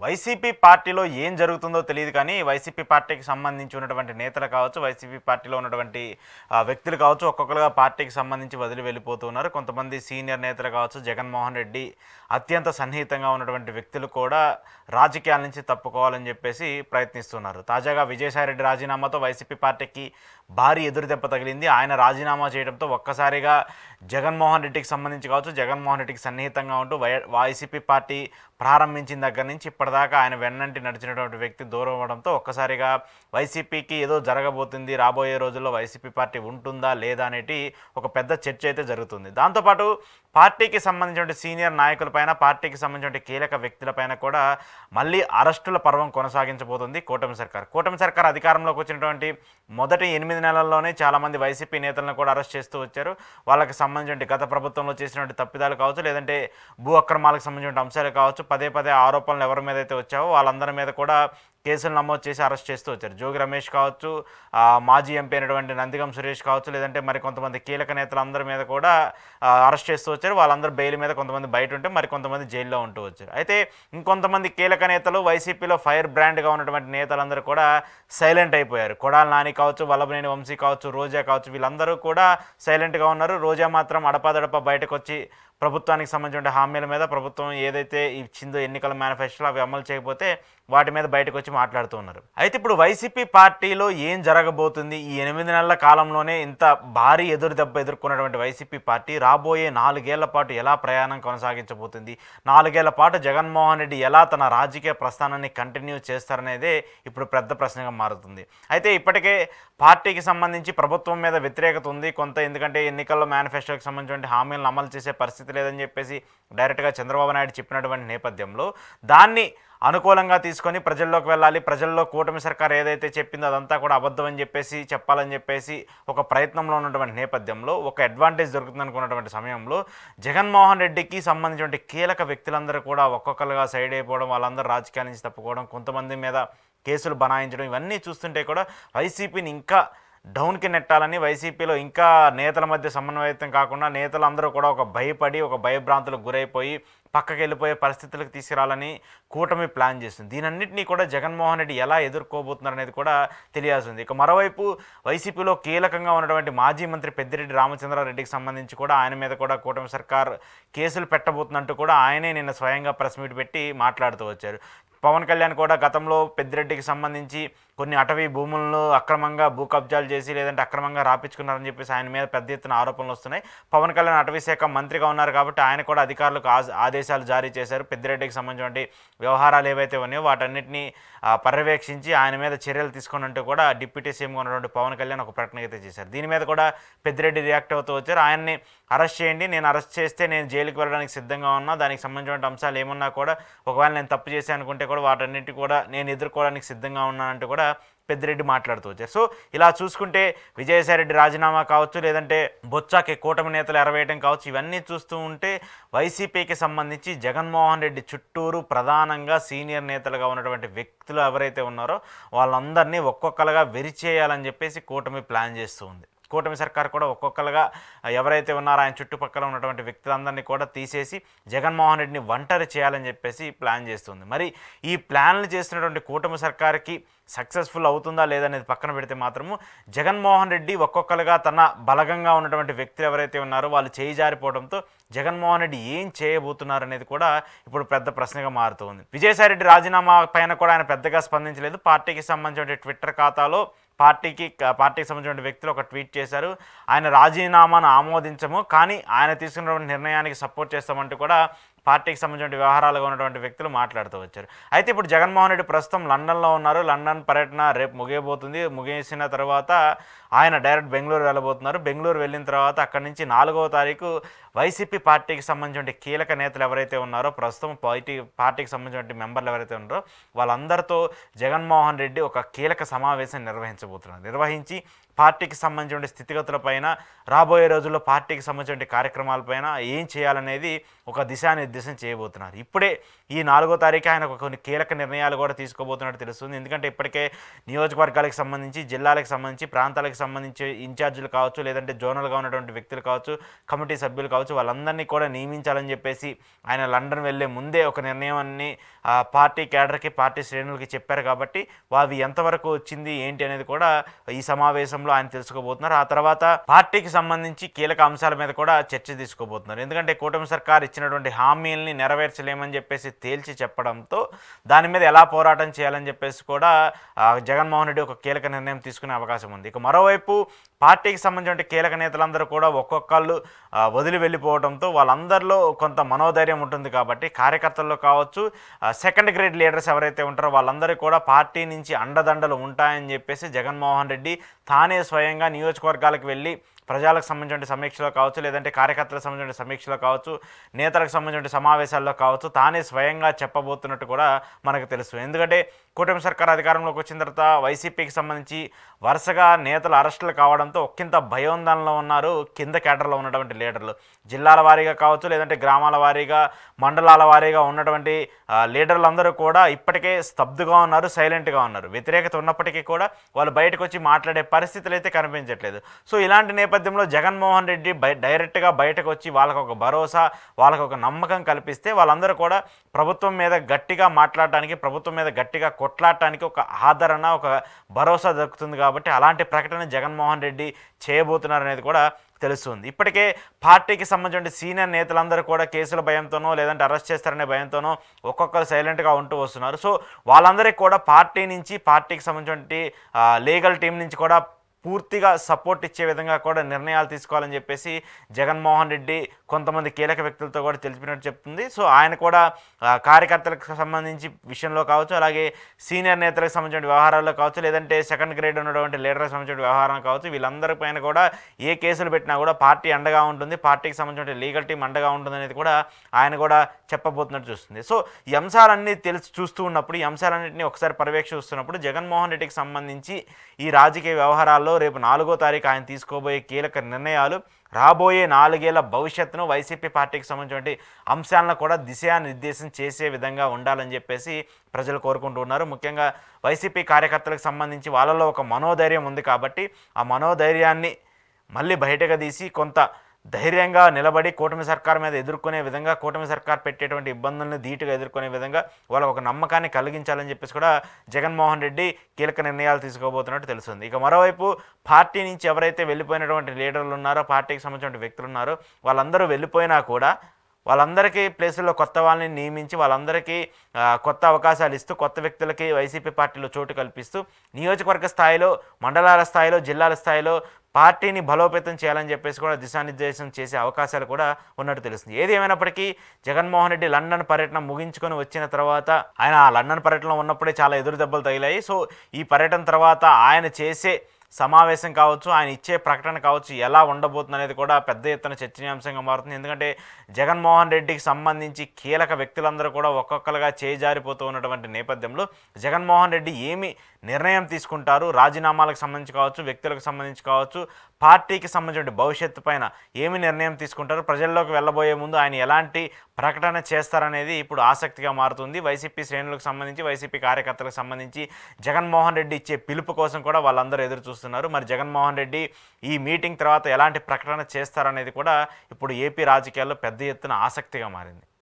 YCP పార్టీలో ఏం జరుగుతుందో తెలియదు కానీ వైసీపీ పార్టీకి సంబంధించి ఉన్నటువంటి నేతలు కావచ్చు, వైసీపీ పార్టీలో ఉన్నటువంటి వ్యక్తులు కావచ్చు, ఒక్కొక్కరుగా పార్టీకి సంబంధించి వదిలి వెళ్ళిపోతున్నారు. కొంతమంది సీనియర్ నేతలు కావచ్చు, జగన్మోహన్ రెడ్డి అత్యంత సన్నిహితంగా ఉన్నటువంటి వ్యక్తులు కూడా రాజకీయాల నుంచి తప్పుకోవాలని చెప్పేసి ప్రయత్నిస్తున్నారు. తాజాగా విజయసాయిరెడ్డి రాజీనామాతో వైసీపీ పార్టీకి భారీ ఎదురుదెబ్బ తగిలింది. ఆయన రాజీనామా చేయడంతో ఒక్కసారిగా జగన్మోహన్ రెడ్డికి సంబంధించి కావచ్చు, జగన్మోహన్ రెడ్డికి సన్నిహితంగా ఉంటూ వైసీపీ పార్టీ ప్రారంభించిన దగ్గర నుంచి ఇప్పటిదాకా ఆయన వెన్నంటి నడిచినటువంటి వ్యక్తి దూరం అవ్వడంతో ఒక్కసారిగా వైసీపీకి ఏదో జరగబోతుంది, రాబోయే రోజుల్లో వైసీపీ పార్టీ ఉంటుందా లేదా అనేటి ఒక పెద్ద చర్చ అయితే జరుగుతుంది. దాంతోపాటు పార్టీకి సంబంధించిన సీనియర్ నాయకులపైన, పార్టీకి సంబంధించిన కీలక వ్యక్తులపైన కూడా మళ్ళీ అరెస్టుల పర్వం కొనసాగించబోతుంది కూటమి సర్కార్. కూటమి సర్కార్ అధికారంలోకి వచ్చినటువంటి మొదటి 8 నెలల్లోనే చాలామంది వైసీపీ నేతలను కూడా అరెస్ట్ చేస్తూ వచ్చారు. వాళ్ళకి సంబంధించిన గత ప్రభుత్వంలో చేసినటువంటి తప్పిదాలు కావచ్చు, లేదంటే భూ అక్రమాలకు సంబంధించిన అంశాలు కావచ్చు, పదే పదే ఆరోపణలు ఎవరి మీద అయితే వచ్చావో వాళ్ళందరి మీద కూడా కేసులు నమోదు చేసి అరెస్ట్ చేస్తూ వచ్చారు. జోగి రమేష్ కావచ్చు, మాజీ ఎంపీ అయినటువంటి నందిగం సురేష్ కావచ్చు, లేదంటే మరి కొంతమంది కీలక నేతలందరి మీద కూడా అరెస్ట్ చేస్తూ వచ్చారు. వాళ్ళందరూ బెయిల్ మీద కొంతమంది బయట ఉంటే మరి కొంతమంది జైల్లో ఉంటూ వచ్చారు. అయితే ఇంకొంతమంది కీలక నేతలు, వైసీపీలో ఫైర్ బ్రాండ్గా ఉన్నటువంటి నేతలందరూ కూడా సైలెంట్ అయిపోయారు. కొడాల నాని కావచ్చు, వల్లభనేని వంశీ కావచ్చు, రోజా కావచ్చు, వీళ్ళందరూ కూడా సైలెంట్గా ఉన్నారు. రోజా మాత్రం అడపాదడప బయటకు వచ్చి ప్రభుత్వానికి సంబంధించిన హామీల మీద, ప్రభుత్వం ఏదైతే ఇచ్చిందో ఎన్నికల మేనిఫెస్టోలో అవి అమలు చేయకపోతే వాటి మీద బయటకు వచ్చి మాట్లాడుతూ ఉన్నారు. అయితే ఇప్పుడు వైసీపీ పార్టీలో ఏం జరగబోతుంది? ఈ 8 నెలల కాలంలోనే ఇంత భారీ ఎదురుదెబ్బ ఎదుర్కొన్నటువంటి వైసీపీ పార్టీ రాబోయే 4 ఏళ్ల పాటు ఎలా ప్రయాణం కొనసాగించబోతుంది? 4 ఏళ్ల పాటు జగన్మోహన్ రెడ్డి ఎలా తన రాజకీయ ప్రస్థానాన్ని కంటిన్యూ చేస్తారనేదే ఇప్పుడు పెద్ద ప్రశ్నగా మారుతుంది. అయితే ఇప్పటికే పార్టీకి సంబంధించి ప్రభుత్వం మీద వ్యతిరేకత ఉంది కొంత, ఎందుకంటే ఎన్నికల్లో మేనిఫెస్టోకి సంబంధించిన హామీలను అమలు చేసే పరిస్థితి లేదని చెప్పేసి డైరెక్ట్గా చంద్రబాబు నాయుడు చెప్పినటువంటి నేపథ్యంలో దాన్ని అనుకూలంగా తీసుకొని ప్రజల్లోకి వెళ్ళాలి, ప్రజల్లో కూటమి సర్కార్ ఏదైతే చెప్పిందో అదంతా కూడా అబద్ధం అని చెప్పేసి చెప్పాలని చెప్పేసి ఒక ప్రయత్నంలో ఉన్నటువంటి నేపథ్యంలో, ఒక అడ్వాంటేజ్ దొరుకుతుంది అనుకున్నటువంటి సమయంలో జగన్మోహన్ రెడ్డికి సంబంధించిన కీలక వ్యక్తులందరూ కూడా ఒక్కొక్కరుగా సైడ్ అయిపోవడం, వాళ్ళందరూ రాజకీయాల నుంచి తప్పుకోవడం, కొంతమంది మీద కేసులు బనాయించడం, ఇవన్నీ చూస్తుంటే కూడా వైసీపీని ఇంకా డౌన్కి నెట్టాలని, వైసీపీలో ఇంకా నేతల మధ్య సమన్వయం కాకుండా నేతలందరూ కూడా ఒక భయపడి, ఒక భయభ్రాంతులకు గురైపోయి పక్కకి వెళ్ళిపోయే పరిస్థితులకు తీసుకురావాలని కూటమి ప్లాన్ చేస్తుంది. దీనన్నింటినీ కూడా జగన్మోహన్ రెడ్డి ఎలా ఎదుర్కోబోతున్నారు అనేది కూడా తెలియాల్సింది. ఇక మరోవైపు వైసీపీలో కీలకంగా ఉన్నటువంటి మాజీ మంత్రి పెద్దిరెడ్డి రామచంద్రారెడ్డికి సంబంధించి కూడా ఆయన మీద కూడా కూటమి సర్కార్ కేసులు పెట్టబోతున్నట్టు కూడా ఆయనే నిన్న స్వయంగా ప్రెస్ మీట్ పెట్టి మాట్లాడుతూ వచ్చారు. పవన్ కళ్యాణ్ కూడా గతంలో పెద్దిరెడ్డికి సంబంధించి కొన్ని అటవీ భూములను అక్రమంగా భూ కబ్జాలు చేసి లేదంటే అక్రమంగా రాపించుకున్నారని చెప్పేసి ఆయన మీద పెద్ద ఎత్తున ఆరోపణలు వస్తున్నాయి. పవన్ కళ్యాణ్ అటవీ శాఖ మంత్రిగా ఉన్నారు కాబట్టి ఆయన కూడా అధికారులకు ఆదేశాలు జారీ చేశారు. పెద్దిరెడ్డికి సంబంధించిన వ్యవహారాలు ఏవైతే ఉన్నాయో వాటన్నిటిని పర్యవేక్షించి ఆయన మీద చర్యలు తీసుకున్నట్టు కూడా డిప్యూటీ సీఎంగా ఉన్నటువంటి పవన్ కళ్యాణ్ ఒక ప్రకటన అయితే చేశారు. దీని మీద కూడా పెద్దిరెడ్డి రియాక్ట్ అవుతూ వచ్చారు. ఆయన్ని అరెస్ట్ చేయండి, నేను అరెస్ట్ చేస్తే నేను జైలుకి వెళ్ళడానికి సిద్ధంగా ఉన్నా, దానికి సంబంధించిన అంశాలు ఏమున్నా కూడా ఒకవేళ నేను తప్పు చేసి అనుకుంటే కూడా వాటన్నిటి కూడా నేను ఎదుర్కోవడానికి సిద్ధంగా ఉన్నానంటూ కూడా పెద్దిరెడ్డి మాట్లాడుతూ వచ్చారు. సో ఇలా చూసుకుంటే విజయసాయిరెడ్డి రాజీనామా కావచ్చు, లేదంటే బొత్సాకి కూటమి నేతలు ఎరవేయడం కావచ్చు, ఇవన్నీ చూస్తూ ఉంటే వైసీపీకి సంబంధించి జగన్మోహన్ రెడ్డి చుట్టూరు ప్రధానంగా సీనియర్ నేతలుగా ఉన్నటువంటి వ్యక్తులు ఎవరైతే ఉన్నారో వాళ్ళందరినీ ఒక్కొక్కరుగా వెరిచేయాలని చెప్పేసి కూటమి ప్లాన్ చేస్తూ ఉంది. కూటమి సర్కార్ కూడా ఒక్కొక్కరుగా ఎవరైతే ఉన్నారో ఆయన చుట్టుపక్కల ఉన్నటువంటి వ్యక్తులందరినీ కూడా తీసేసి జగన్మోహన్ రెడ్డిని ఒంటరి చేయాలని చెప్పేసి ప్లాన్ చేస్తుంది. మరి ఈ ప్లాన్లు చేస్తున్నటువంటి కూటమి సర్కార్కి సక్సెస్ఫుల్ అవుతుందా లేదనేది పక్కన పెడితే మాత్రము జగన్మోహన్ రెడ్డి ఒక్కొక్కరుగా తన బలగంగా ఉన్నటువంటి వ్యక్తులు ఎవరైతే ఉన్నారో వాళ్ళు చేయి జారిపోవడంతో జగన్మోహన్ రెడ్డి ఏం చేయబోతున్నారు అనేది కూడా ఇప్పుడు పెద్ద ప్రశ్నగా మారుతుంది. విజయసాయిరెడ్డి రాజీనామా పైన కూడా ఆయన పెద్దగా స్పందించలేదు. పార్టీకి సంబంధించిన ట్విట్టర్ ఖాతాలో పార్టీకి సంబంధించిన వ్యక్తులు ఒక ట్వీట్ చేశారు. ఆయన రాజీనామాను ఆమోదించము, కానీ ఆయన తీసుకున్నటువంటి నిర్ణయానికి సపోర్ట్ చేస్తామంటూ కూడా పార్టీకి సంబంధించిన వ్యవహారాలుగా ఉన్నటువంటి వ్యక్తులు మాట్లాడుతూ వచ్చారు. అయితే ఇప్పుడు జగన్మోహన్ రెడ్డి ప్రస్తుతం లండన్లో ఉన్నారు. లండన్ పర్యటన రేపు ముగియబోతుంది. ముగిసిన తర్వాత ఆయన డైరెక్ట్ బెంగళూరు వెళ్ళబోతున్నారు. బెంగళూరు వెళ్ళిన తర్వాత అక్కడి నుంచి 4వ తారీఖు వైసీపీ పార్టీకి సంబంధించిన కీలక నేతలు ఎవరైతే ఉన్నారో, ప్రస్తుతం పార్టీకి సంబంధించిన మెంబర్లు ఎవరైతే ఉన్నారో వాళ్ళందరితో జగన్మోహన్ రెడ్డి ఒక కీలక సమావేశం నిర్వహించి పార్టీకి సంబంధించిన స్థితిగతులపైన, రాబోయే రోజుల్లో పార్టీకి సంబంధించిన కార్యక్రమాలపైన ఏం చేయాలనేది ఒక దిశానిర్దేశం చేయబోతున్నారు. ఇప్పుడే ఈ 4వ తారీఖు ఆయన కొన్ని కీలక నిర్ణయాలు కూడా తీసుకోబోతున్నట్టు తెలుస్తుంది. ఎందుకంటే ఇప్పటికే నియోజకవర్గాలకు సంబంధించి, జిల్లాలకు సంబంధించి, ప్రాంతాలకు సంబంధించి ఇన్ఛార్జీలు కావచ్చు, లేదంటే జోనల్గా ఉన్నటువంటి వ్యక్తులు కావచ్చు, కమిటీ సభ్యులు కావచ్చు, వాళ్ళందరినీ కూడా నియమించాలని చెప్పేసి ఆయన లండన్ వెళ్లే ముందే ఒక నిర్ణయాన్ని పార్టీ క్యాడర్కి, పార్టీ శ్రేణులకి చెప్పారు. కాబట్టి అవి ఎంతవరకు వచ్చింది ఏంటి అనేది కూడా ఈ సమావేశంలో ఆయన తెలుసుకోబోతున్నారు. ఆ తర్వాత పార్టీకి సంబంధించి కీలక అంశాల మీద కూడా చర్చ తీసుకోబోతున్నారు. ఎందుకంటే కూటమి సర్కార్ ఇచ్చినటువంటి హామీల్ని నెరవేర్చలేమని చెప్పేసి తేల్చి చెప్పడంతో దాని మీద ఎలా పోరాటం చేయాలని చెప్పేసి కూడా జగన్మోహన్ రెడ్డి ఒక కీలక నిర్ణయం తీసుకునే అవకాశం ఉంది. ఇక మరోవైపు పార్టీకి సంబంధించిన కీలక నేతలందరూ కూడా ఒక్కొక్కళ్ళు వదిలి వెళ్ళిపోవడంతో వాళ్ళందరిలో కొంత మనోధైర్యం ఉంటుంది. కాబట్టి కార్యకర్తల్లో కావచ్చు, సెకండ్ గ్రేడ్ లీడర్స్ ఎవరైతే ఉంటారో వాళ్ళందరికీ కూడా పార్టీ నుంచి అండదండలు ఉంటాయని చెప్పేసి జగన్మోహన్ రెడ్డి తానే స్వయంగా నియోజకవర్గాలకు వెళ్ళి ప్రజలకు సంబంధించిన సమీక్షలో కావచ్చు, లేదంటే కార్యకర్తలకు సంబంధించిన సమీక్షలో కావచ్చు, నేతలకు సంబంధించిన సమావేశాల్లో కావచ్చు, తానే స్వయంగా చెప్పబోతున్నట్టు కూడా మనకు తెలుసు. ఎందుకంటే కూటమి సర్కార్ అధికారంలోకి వచ్చిన తర్వాత వైసీపీకి సంబంధించి వరుసగా నేతలు అరెస్టులు కావడంతో ఒక్కింత భయోందనలో ఉన్నారు కింద కేడర్లో ఉన్నటువంటి లీడర్లు. జిల్లాల వారీగా కావచ్చు, లేదంటే గ్రామాల వారీగా, మండలాల వారీగా ఉన్నటువంటి లీడర్లందరూ కూడా ఇప్పటికే స్తబ్దుగా ఉన్నారు, సైలెంట్గా ఉన్నారు. వ్యతిరేకత ఉన్నప్పటికీ కూడా వాళ్ళు బయటకు వచ్చి మాట్లాడే పరిస్థితులు అయితే కనిపించట్లేదు. సో ఇలాంటి నేపథ్యంలో జగన్మోహన్ రెడ్డి డైరెక్ట్గా బయటకు వచ్చి వాళ్ళకు ఒక భరోసా, వాళ్ళకు ఒక నమ్మకం కల్పిస్తే వాళ్ళందరూ కూడా ప్రభుత్వం మీద గట్టిగా మాట్లాడటానికి, ప్రభుత్వం మీద గట్టిగా కొట్లాడటానికి ఒక ఆదరణ, ఒక భరోసా దక్కుతుంది. కాబట్టి అలాంటి ప్రకటన జగన్మోహన్ రెడ్డి చేయబోతున్నారనేది కూడా తెలుస్తుంది. ఇప్పటికే పార్టీకి సంబంధించిన సీనియర్ నేతలందరూ కూడా కేసుల భయంతోనో, లేదంటే అరెస్ట్ చేస్తారనే భయంతోనో ఒక్కొక్కరు సైలెంట్గా ఉంటూ వస్తున్నారు. సో వాళ్ళందరికీ కూడా పార్టీ నుంచి, పార్టీకి సంబంధించిన లీగల్ టీం నుంచి కూడా పూర్తిగా సపోర్ట్ ఇచ్చే విధంగా కూడా నిర్ణయాలు తీసుకోవాలని చెప్పేసి జగన్మోహన్ రెడ్డి కొంతమంది కీలక వ్యక్తులతో కూడా తెలిపినట్టు చెప్తుంది. సో ఆయన కూడా కార్యకర్తలకు సంబంధించి విషయంలో కావచ్చు, అలాగే సీనియర్ నేతలకు సంబంధించిన వ్యవహారాల్లో కావచ్చు, లేదంటే సెకండ్ గ్రేడ్ ఉన్నటువంటి లీడర్లకు సంబంధించిన వ్యవహారం కావచ్చు, వీళ్ళందరిపైన కూడా ఏ కేసులు పెట్టినా కూడా పార్టీ అండగా ఉంటుంది, పార్టీకి సంబంధించిన లీగల్ టీం అండగా ఉంటుంది అనేది కూడా ఆయన కూడా చెప్పబోతున్నట్టు చూస్తుంది. సో ఈ అంశాలన్నీ చూస్తూ ఉన్నప్పుడు, ఈ అంశాలన్నింటినీ ఒకసారి పర్యవేక్షిస్తున్నప్పుడు జగన్మోహన్ రెడ్డికి సంబంధించి ఈ రాజకీయ వ్యవహారాల్లో రేపు 4వ తారీఖు ఆయన తీసుకోబోయే కీలక నిర్ణయాలు రాబోయే 4 ఏళ్ల భవిష్యత్తును, వైసీపీ పార్టీకి సంబంధించిన అంశాలను కూడా దిశానిర్దేశం చేసే విధంగా ఉండాలని చెప్పేసి ప్రజలు కోరుకుంటున్నారు. ముఖ్యంగా వైసీపీ కార్యకర్తలకు సంబంధించి వాళ్ళలో ఒక మనోధైర్యం ఉంది. కాబట్టి ఆ మనోధైర్యాన్ని మళ్ళీ బయటకు తీసి కొంత ధైర్యంగా నిలబడి కూటమి సర్కార్ మీద ఎదుర్కొనే విధంగా, కూటమి సర్కార్ పెట్టేటువంటి ఇబ్బందులను ధీటుగా ఎదుర్కొనే విధంగా వాళ్ళకు ఒక నమ్మకాన్ని కలిగించాలని చెప్పేసి కూడా జగన్మోహన్ రెడ్డి కీలక నిర్ణయాలు తీసుకోబోతున్నట్టు తెలుస్తుంది. ఇక మరోవైపు పార్టీ నుంచి ఎవరైతే వెళ్ళిపోయినటువంటి లీడర్లు ఉన్నారో, పార్టీకి సంబంధించిన వ్యక్తులు ఉన్నారో వాళ్ళందరూ వెళ్ళిపోయినా కూడా వాళ్ళందరికీ ప్లేసుల్లో కొత్త వాళ్ళని నియమించి వాళ్ళందరికీ కొత్త అవకాశాలు ఇస్తూ, కొత్త వ్యక్తులకి వైసీపీ పార్టీలో చోటు కల్పిస్తూ నియోజకవర్గ స్థాయిలో, మండలాల స్థాయిలో, జిల్లాల స్థాయిలో పార్టీని బలోపేతం చేయాలని చెప్పేసి కూడా దిశానిర్దేశం చేసే అవకాశాలు కూడా ఉన్నట్టు తెలుస్తుంది. ఏది ఏమైనప్పటికీ జగన్మోహన్ రెడ్డి లండన్ పర్యటన ముగించుకొని వచ్చిన తర్వాత, ఆయన లండన్ పర్యటనలో ఉన్నప్పుడే చాలా ఎదురు దెబ్బలు తగిలాయి. సో ఈ పర్యటన తర్వాత ఆయన చేసే సమావేశం కావచ్చు, ఆయన ఇచ్చే ప్రకటన కావచ్చు, ఎలా ఉండబోతుంది అనేది కూడా పెద్ద ఎత్తున చర్చనీయాంశంగా మారుతుంది. ఎందుకంటే జగన్మోహన్ రెడ్డికి సంబంధించి కీలక వ్యక్తులందరూ కూడా ఒక్కొక్కరుగా చేజారిపోతూ ఉన్నటువంటి నేపథ్యంలో జగన్మోహన్ రెడ్డి ఏమి నిర్ణయం తీసుకుంటారు, రాజీనామాలకు సంబంధించి కావచ్చు, వ్యక్తులకు సంబంధించి కావచ్చు, పార్టీకి సంబంధించిన భవిష్యత్తు పైన ఏమి నిర్ణయం తీసుకుంటారు, ప్రజల్లోకి వెళ్ళబోయే ముందు ఆయన ఎలాంటి ప్రకటన చేస్తారనేది ఇప్పుడు ఆసక్తిగా మారుతుంది. వైసీపీ శ్రేణులకు సంబంధించి, వైసీపీ కార్యకర్తలకు సంబంధించి జగన్మోహన్ రెడ్డి ఇచ్చే పిలుపు కోసం కూడా వాళ్ళందరూ ఎదురు చూస్తున్నారు. మరి జగన్మోహన్ రెడ్డి ఈ మీటింగ్ తర్వాత ఎలాంటి ప్రకటన చేస్తారనేది కూడా ఇప్పుడు ఏపీ రాజకీయాల్లో పెద్ద ఎత్తున ఆసక్తిగా మారింది.